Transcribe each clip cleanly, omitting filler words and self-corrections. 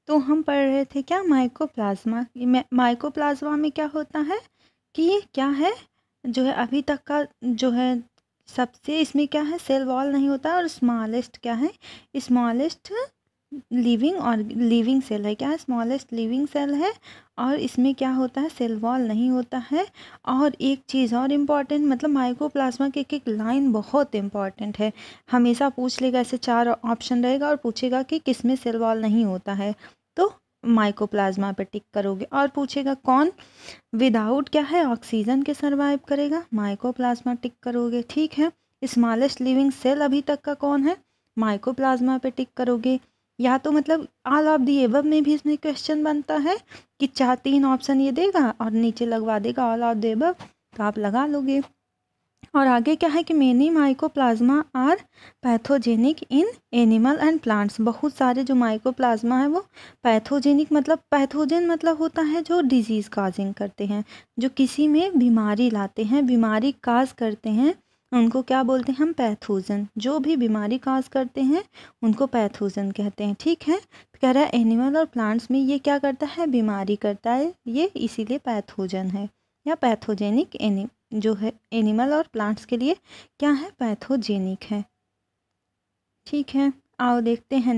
तो हम पढ़ रहे थे क्या, माइकोप्लाज्मा। माइकोप्लाज्मा में क्या होता है कि क्या है, जो है अभी तक का जो है सबसे इसमें क्या है, सेल वॉल नहीं होता, और स्मॉलेस्ट क्या है, स्मॉलेस्ट लिविंग सेल है, क्या है, स्मॉलेस्ट लिविंग सेल है। और इसमें क्या होता है, सेल वॉल नहीं होता है। और एक चीज़ और इम्पॉर्टेंट, मतलब माइकोप्लाज्मा की एक लाइन बहुत इम्पॉर्टेंट है, हमेशा पूछ लेगा, ऐसे 4 ऑप्शन रहेगा और पूछेगा कि किस में सेल वॉल नहीं होता है, तो माइकोप्लाज्मा पे टिक करोगे। और पूछेगा कौन विदाउट क्या है, ऑक्सीजन के सर्वाइव करेगा, माइकोप्लाज्मा टिक करोगे। ठीक है, स्मॉलेस्ट लिविंग सेल अभी तक का कौन है, माइकोप्लाज्मा पे टिक करोगे। या तो मतलब ऑल ऑफ दी एबव में भी इसमें क्वेश्चन बनता है कि 3 ऑप्शन ये देगा और नीचे लगवा देगा ऑल ऑफ द एबव, तो आप लगा लोगे। और आगे क्या है कि many mycoplasma are pathogenic in animal and plants. बहुत सारे जो माइकोप्लाज्मा है वो पैथोजेनिक, मतलब पैथोजन मतलब होता है जो डिजीज़ काजिंग करते हैं, जो किसी में बीमारी लाते हैं, बीमारी काज करते हैं, उनको क्या बोलते हैं हम, पैथोजन। जो भी बीमारी काज करते हैं उनको पैथोजन कहते हैं। ठीक है, तो कह रहा है एनिमल और प्लांट्स में ये क्या करता है, बीमारी करता है, ये इसीलिए पैथोजन है या पैथोजेनिक जो है एनिमल और प्लांट्स के लिए क्या है, पैथोजेनिक है। ठीक है, आओ देखते हैं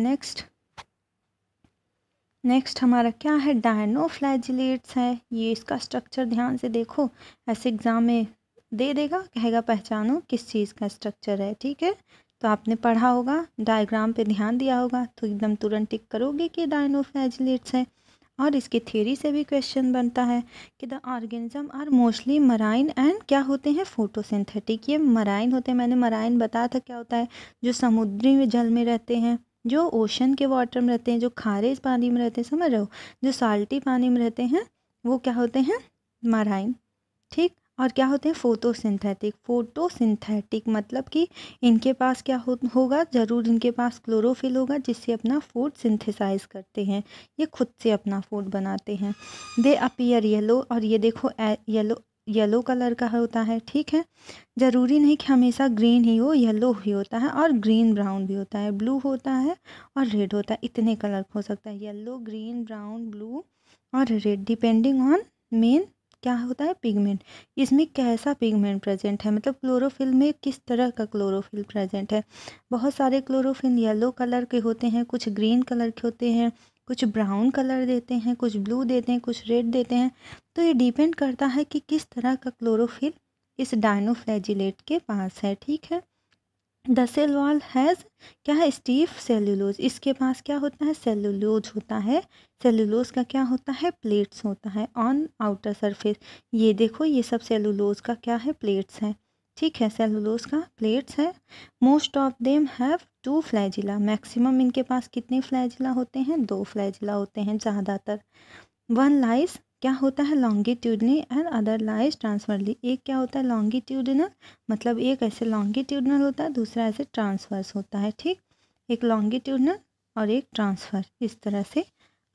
नेक्स्ट हमारा क्या है, डायनोफ्लैजिलेट्स है। ये इसका स्ट्रक्चर ध्यान से देखो, ऐसे एग्जाम में दे देगा, कहेगा पहचानो किस चीज़ का स्ट्रक्चर है। ठीक है, तो आपने पढ़ा होगा, डायग्राम पे ध्यान दिया होगा, तो एकदम तुरंत टिक करोगे कि डायनोफ्लैजिलेट्स है। और इसके थ्योरी से भी क्वेश्चन बनता है कि the organism are mostly marine and क्या होते हैं, फोटोसिंथेटिक। ये मराइन होते हैं, मैंने मराइन बताया था क्या होता है, जो समुद्री में जल में रहते हैं, जो ओशन के वाटर में रहते हैं, जो खारे पानी में रहते हैं, समझ रहे हो, जो साल्टी पानी में रहते हैं वो क्या होते हैं, मराइन। ठीक, और क्या होते हैं, फोटोसिंथेटिक। फोटोसिंथेटिक मतलब कि इनके पास क्या होगा, ज़रूर इनके पास क्लोरोफिल होगा, जिससे अपना फूड सिंथेसाइज करते हैं, ये खुद से अपना फूड बनाते हैं। दे अपीयर येलो, और ये देखो येलो कलर का होता है। ठीक है, ज़रूरी नहीं कि हमेशा ग्रीन ही हो, येलो भी होता है और ग्रीन ब्राउन भी होता है, ब्लू होता है और रेड होता है, इतने कलर हो सकता है, येलो, ग्रीन, ब्राउन, ब्लू और रेड, डिपेंडिंग ऑन मेन क्या होता है, पिगमेंट। इसमें कैसा पिगमेंट प्रेजेंट है, मतलब क्लोरोफिल में किस तरह का क्लोरोफिल प्रेजेंट है। बहुत सारे क्लोरोफिल येलो कलर के होते हैं, कुछ ग्रीन कलर के होते हैं, कुछ ब्राउन कलर देते हैं, कुछ ब्लू देते हैं, कुछ रेड देते हैं। तो ये डिपेंड करता है कि किस तरह का क्लोरोफिल इस डायनोफ्लैजिलेट के पास है। ठीक है, द सेल वॉल हैज़ क्या है, स्टीफ सेल्यूलोज। इसके पास क्या होता है, सेल्यूलोज होता है। सेल्यूलोज का क्या होता है, प्लेट्स होता है ऑन आउटर सरफेस। ये देखो, ये सब सेल्यूलोज का क्या है, प्लेट्स है। ठीक है, सेल्यूलोज का प्लेट्स है। Most of them have 2 flagella. Maximum इनके पास कितने फ्लैजिला होते हैं, 2 फ्लैजिला होते हैं ज़्यादातर। वन लाइज क्या होता है, लॉन्गिट्यूडनली एंड अदर लाइज ट्रांसफरली। एक क्या होता है, लॉन्गिट्यूडनल, मतलब एक ऐसे लॉन्गिट्यूडनल होता है, दूसरा ऐसे ट्रांसवर्स होता है। ठीक, एक लॉन्गिट्यूडनल और एक ट्रांसफर, इस तरह से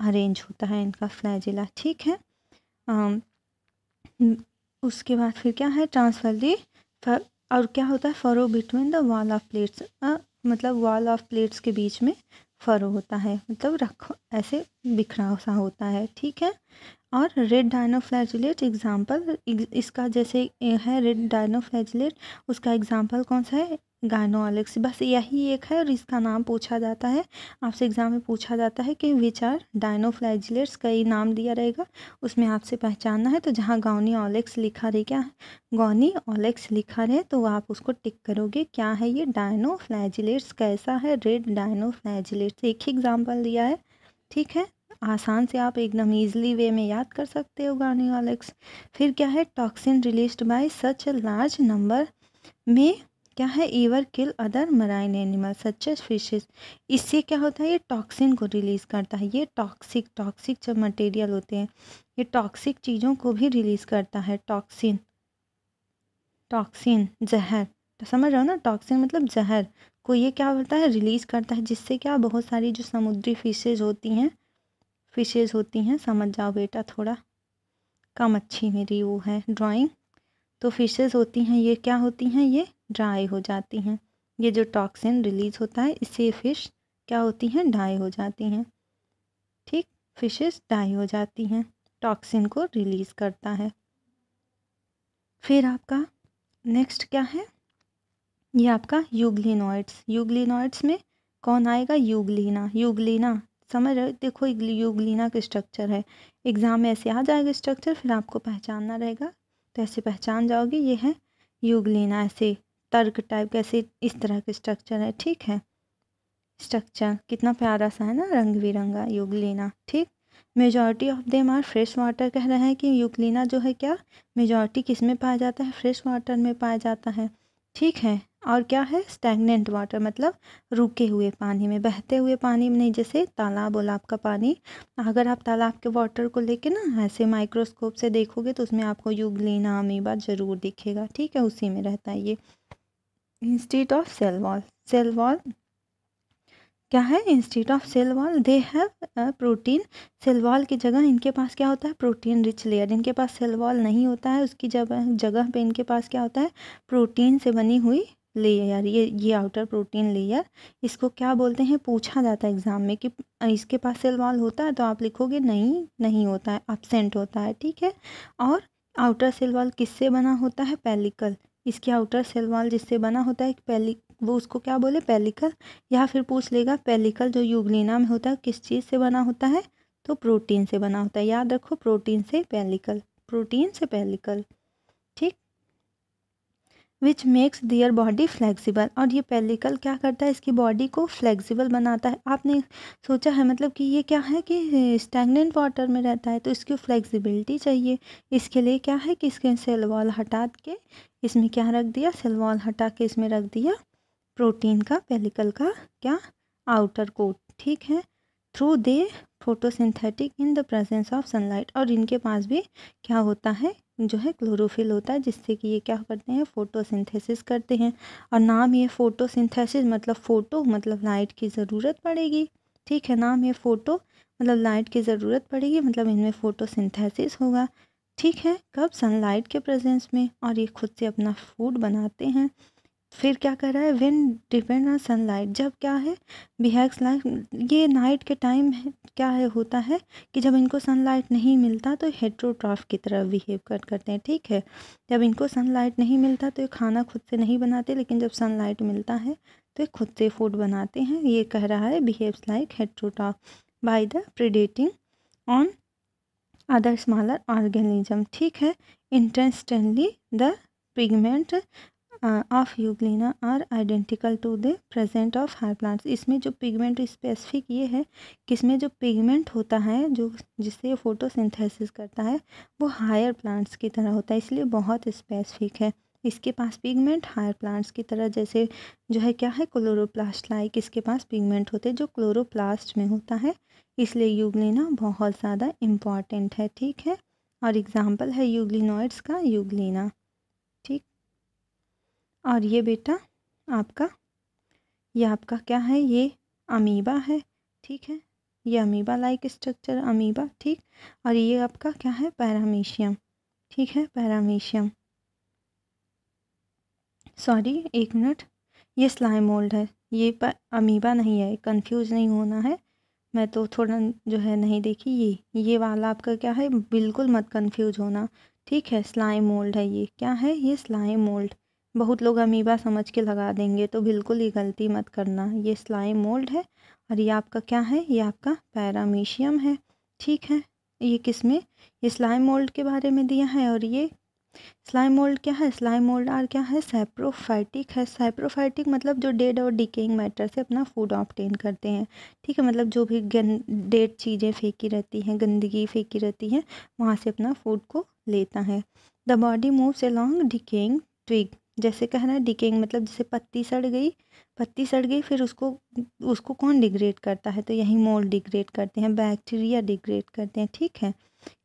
अरेंज होता है इनका फ्लैजिला। ठीक है, उसके बाद फिर क्या है, ट्रांसफरली, और क्या होता है, furrow between the wall of plates, मतलब वॉल ऑफ प्लेट्स के बीच में फरो होता है, मतलब रखो ऐसे बिखराव सा होता है। ठीक है, और रेड डायनोफ्लैजिलेट एग्जाम्पल, इसका जैसे है रेड डायनोफ्लैजिलेट, उसका एग्जाम्पल कौन सा है, गायनोलेक्स। बस यही एक है और इसका नाम पूछा जाता है, आपसे एग्जाम में पूछा जाता है कि विच आर डायनोफ्लैजिलेट्स, कई नाम दिया रहेगा, उसमें आपसे पहचानना है। तो जहाँ गायनोलेक्स लिखा रहे, क्या गायनोलेक्स लिखा रहे, तो आप उसको टिक करोगे, क्या है ये, डायनोफ्लैजिलेट्स। कैसा है, रेड डायनोफ्लैजिलेट्स। एक ही एग्जाम्पल दिया है। ठीक है, आसान से आप एकदम ईजिली वे में याद कर सकते हो गायनोलेक्स। फिर क्या है, toxin released by such a large number में क्या है, ever kill other marine animal such as fishes. इससे क्या होता है, ये टॉक्सिन को रिलीज करता है। ये टॉक्सिक जब मटेरियल होते हैं, ये टॉक्सिक चीज़ों को भी रिलीज करता है। टॉक्सिन जहर, तो समझ रहे हो ना, टॉक्सिन मतलब जहर को ये क्या होता है, रिलीज करता है, जिससे क्या बहुत सारी जो समुद्री फिशेज होती हैं, समझ जाओ बेटा, थोड़ा कम अच्छी मेरी वो है ड्राइंग। तो फिशेस होती हैं, ये क्या होती हैं, ये ड्राई हो जाती हैं। ये जो टॉक्सिन रिलीज होता है, इससे फिश क्या होती हैं, ड्राई हो जाती हैं। ठीक, फिशेस डाई हो जाती हैं, टॉक्सिन को रिलीज़ करता है। फिर आपका नेक्स्ट क्या है, ये आपका यूग्लिनॉइड्स। यूग्लिनॉइड्स में कौन आएगा, यूग्लिना। यूग्लिना समझ रहे हो, देखो यूग्लिना का स्ट्रक्चर है, एग्जाम में ऐसे आ जाएगा स्ट्रक्चर, फिर आपको पहचानना रहेगा, तो ऐसे पहचान जाओगे ये है यूग्लिना, ऐसे तर्क टाइप कैसे इस तरह के स्ट्रक्चर है, ठीक है। स्ट्रक्चर कितना प्यारा सा है ना, रंग बिरंगा यूग्लिना, ठीक। Majority of them are fresh water, कह रहे हैं कि यूग्लिना जो है क्या मेजॉरिटी किस में पाया जाता है, फ्रेश वाटर में पाया जाता है, ठीक है। और क्या है, स्टैगनेंट वाटर मतलब रुके हुए पानी में, बहते हुए पानी में नहीं, जैसे तालाब वालाब का पानी, अगर आप तालाब के वाटर को लेके ना ऐसे माइक्रोस्कोप से देखोगे तो उसमें आपको यूग्लिना अमीबा ज़रूर दिखेगा, ठीक है, उसी में रहता है ये। Instead of cell wall, cell wall क्या है, instead of cell wall they have protein, cell wall की जगह इनके पास क्या होता है, प्रोटीन रिच लेयर, इनके पास सेल वॉल नहीं होता है, उसकी जगह पे इनके पास क्या होता है, प्रोटीन से बनी हुई लेयर, ये आउटर प्रोटीन लेयर, इसको क्या बोलते हैं, पूछा जाता है एग्जाम में कि इसके पास सेल वॉल होता है, तो आप लिखोगे नहीं, नहीं होता है, एब्सेंट होता है, ठीक है। और आउटर सेल वॉल किससे बना होता है, पेलिकल, इसकी आउटर सेल वॉल जिससे बना होता है वो उसको क्या बोले, पेलिकल, या फिर पूछ लेगा पेलिकल जो यूग्लिना में होता है किस चीज़ से बना होता है, तो प्रोटीन से बना होता है, याद रखो, प्रोटीन से पेलिकल, प्रोटीन से पेलिकल, ठीक। Which makes their body flexible, और ये पेलिकल क्या करता है, इसकी बॉडी को फ्लेक्सिबल बनाता है। आपने सोचा है मतलब कि ये क्या है कि स्टैगनेंट वाटर में रहता है, तो इसकी फ्लेक्सिबिलिटी चाहिए, इसके लिए क्या है कि इसके सेल वॉल हटा के इसमें क्या रख दिया, सेल वॉल हटा के इसमें रख दिया प्रोटीन का, पेलिकल का क्या, आउटर कोट, ठीक है। Through they photosynthetic in the presence of sunlight, और इनके पास भी क्या होता है, जो है क्लोरोफिल होता है, जिससे कि ये क्या करते हैं, फोटोसिंथेसिस करते हैं। और नाम ये फोटोसिंथेसिस मतलब फ़ोटो मतलब लाइट की ज़रूरत पड़ेगी, ठीक है, नाम ये फ़ोटो मतलब लाइट की ज़रूरत पड़ेगी, मतलब इनमें फ़ोटोसिंथेसिस होगा, ठीक है, कब, सनलाइट के प्रेजेंस में, और ये खुद से अपना फूड बनाते हैं। फिर क्या कर रहा है, व्हेन डिपेंड ऑन सनलाइट, जब क्या है, बिहेव्स लाइक, ये नाइट के टाइम है, क्या है होता है कि जब इनको सनलाइट नहीं मिलता तो हेट्रोट्रॉफ की तरह बिहेव करते हैं, ठीक है। जब इनको सनलाइट नहीं मिलता तो ये खाना खुद से नहीं बनाते, लेकिन जब सनलाइट मिलता है तो ये खुद से फूड बनाते हैं। ये कह रहा है behaves like heterotroph by the predating on other smaller organism, ठीक है। Interestingly the pigment of euglena are identical to the present of higher plants, इसमें जो पिगमेंट स्पेसिफिक ये है कि इसमें जो पिगमेंट होता है जो जिससे फोटोसिंथेसिस करता है वो हायर प्लांट्स की तरह होता है, इसलिए बहुत स्पेसिफिक है। इसके पास पिगमेंट हायर प्लांट्स की तरह जैसे जो है क्या है, क्लोरोप्लास्ट लाइक इसके पास पिगमेंट होते हैं जो क्लोरोप्लास्ट में होता है, इसलिए यूग्लिना बहुत ज़्यादा इम्पॉर्टेंट है, ठीक है। और एग्जाम्पल है यूग्लिनॉइड्स का यूग्लिना, ठीक। और ये बेटा आपका, ये आपका क्या है, ये अमीबा है, ठीक है, ये अमीबा लाइक स्ट्रक्चर अमीबा, ठीक। और ये आपका क्या है, पैरामीशियम, ठीक है, पैरामीशियम, सॉरी एक मिनट, ये स्लाइम मोल्ड है, ये अमीबा नहीं है, कंफ्यूज नहीं होना है, मैं तो थोड़ा जो है नहीं देखी, ये वाला आपका क्या है, बिल्कुल मत कंफ्यूज होना, ठीक है। स्लाइम मोल्ड है, ये क्या है, ये स्लाइम मोल्ड, बहुत लोग अमीबा समझ के लगा देंगे, तो बिल्कुल ये गलती मत करना, ये स्लाइम मोल्ड है। और ये आपका क्या है, ये आपका पैरामीशियम है, ठीक है। ये किस में, ये स्लाइम मोल्ड के बारे में दिया है, और ये स्लाइम मोल्ड क्या है, स्लाइम मोल्ड आर क्या है, सैप्रोफाइटिक है, सैप्रोफाइटिक मतलब जो डेड और डिकेइंग मैटर से अपना फूड ऑब्टेन करते हैं, ठीक है, मतलब जो भी डेड चीज़ें फेंकी रहती हैं, गंदगी फेंकी रहती है, वहाँ से अपना फूड को लेता है। The body moves along decaying twig, जैसे कहना है डिकेइंग मतलब जैसे पत्ती सड़ गई फिर उसको उसको कौन डिग्रेड करता है, तो यही मोल्ड डिग्रेड करते हैं, बैक्टीरिया डिग्रेड करते हैं, ठीक है।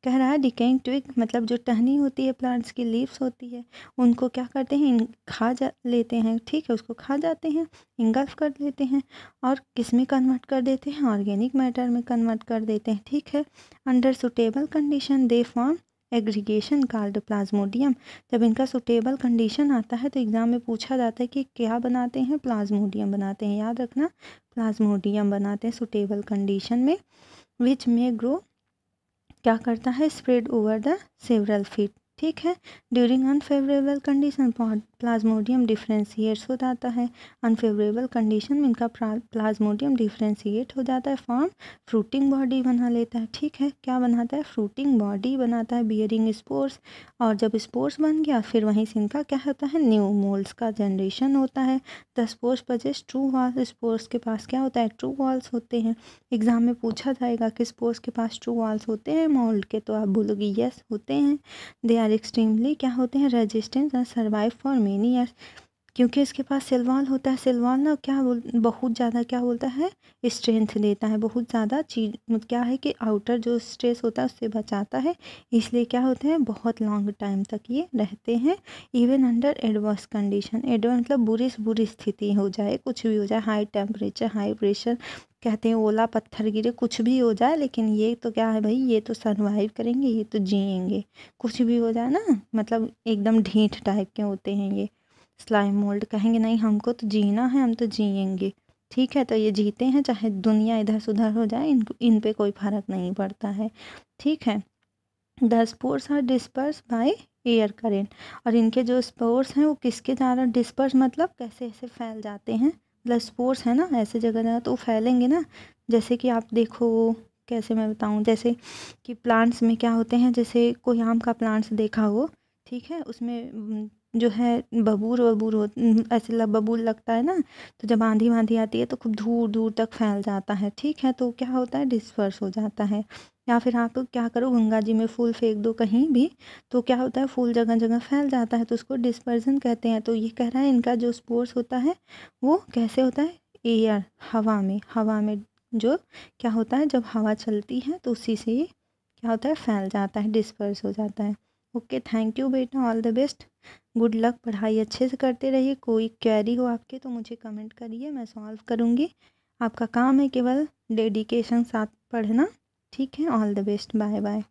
कह रहा है डिकेइंग ट्विग मतलब जो टहनी होती है, प्लांट्स की लीव्स होती है, उनको क्या करते हैं, खा जा लेते हैं, ठीक है, उसको खा जाते हैं, इंगल्फ कर लेते हैं, और किस में कन्वर्ट कर देते हैं, ऑर्गेनिक मैटर में कन्वर्ट कर देते हैं, ठीक है। Under suitable condition they form aggregation called Plasmodium, जब इनका सुटेबल कंडीशन आता है तो एग्ज़ाम में पूछा जाता है कि क्या बनाते हैं, प्लाज्मोडियम बनाते हैं, याद रखना, प्लाज्मोडियम बनाते हैं सुटेबल कंडीशन में। विच मे ग्रो क्या करता है, spread over the several feet, ठीक है। During unfavourable condition Plasmodium differentiates हो जाता है। अनफेवरेबल कंडीशन में इनका प्लाज्मोडियम डिफ्रेंशिएट हो जाता है, फॉर्म फ्रूटिंग बॉडी बना लेता है, ठीक है। क्या बनाता है, फ्रूटिंग बॉडी बनाता है, बियरिंग स्पोर्स। और जब स्पोर्स बन गया फिर वहीं से इनका क्या होता है, न्यू मोल्ड्स का जनरेशन होता है। The spores possess true walls, spores के पास क्या होता है, ट्रू वॉल्स होते हैं। एग्जाम में पूछा जाएगा कि स्पोर्स के पास ट्रू वॉल्स होते हैं मोल्ड के, तो आप बोलोगे यस होते हैं। दे आर एक्सट्रीमली क्या होते हैं, resistant and survive for many years, क्योंकि इसके पास सेल वॉल होता है। सेल वॉल ना क्या बहुत ज़्यादा क्या बोलता है, स्ट्रेंथ देता है, बहुत ज़्यादा चीज क्या है कि आउटर जो स्ट्रेस होता है उससे बचाता है, इसलिए क्या होते हैं, बहुत लॉन्ग टाइम तक ये रहते हैं। Even under adverse condition, adverse मतलब बुरी से बुरी स्थिति हो जाए, कुछ भी हो जाए, हाई टेम्परेचर, हाई प्रेशर, कहते हैं ओला पत्थर गिरे, कुछ भी हो जाए, लेकिन ये तो क्या है भाई, ये तो सर्वाइव करेंगे, ये तो जिएंगे। कुछ भी हो जाए ना, मतलब एकदम ढीठ टाइप के होते हैं ये स्लाइम मोल्ड, कहेंगे नहीं हमको तो जीना है, हम तो जिएंगे, ठीक है। तो ये जीते हैं, चाहे दुनिया इधर सुधर हो जाए, इन पे कोई फर्क नहीं पड़ता है, ठीक है। The spores are disperse by air current, और इनके जो स्पोर्स हैं वो किसके द्वारा डिस्पर्स मतलब कैसे ऐसे फैल जाते हैं, मतलब स्पोर्स है ना ऐसे जगह जगह तो फैलेंगे ना। जैसे कि आप देखो, कैसे मैं बताऊँ, जैसे कि प्लांट्स में क्या होते हैं, जैसे कोई आम का प्लांट्स देखा हो, ठीक है, उसमें जो है बबूर वबूर हो, ऐसे बबूल लगता है ना, तो जब आंधी वांधी आती है तो खूब दूर दूर तक फैल जाता है, ठीक है। तो क्या होता है, डिस्पर्स हो जाता है। या फिर आप क्या करो, गंगा जी में फूल फेंक दो कहीं भी, तो क्या होता है, फूल जगह जगह फैल जाता है, तो उसको डिस्पर्जन कहते हैं। तो ये कह रहा है इनका जो स्पोर्स होता है वो कैसे होता है, एयर, हवा में जो क्या होता है, जब हवा चलती है तो उसी से ये क्या होता है, फैल जाता है, डिस्पर्स हो जाता है। ओके, थैंक यू बेटा, all the best, good luck, पढ़ाई अच्छे से करते रहिए। कोई क्वेरी हो आपके तो मुझे कमेंट करिए, मैं सॉल्व करूँगी। आपका काम है केवल डेडिकेशन साथ पढ़ना, ठीक है। All the best, bye bye.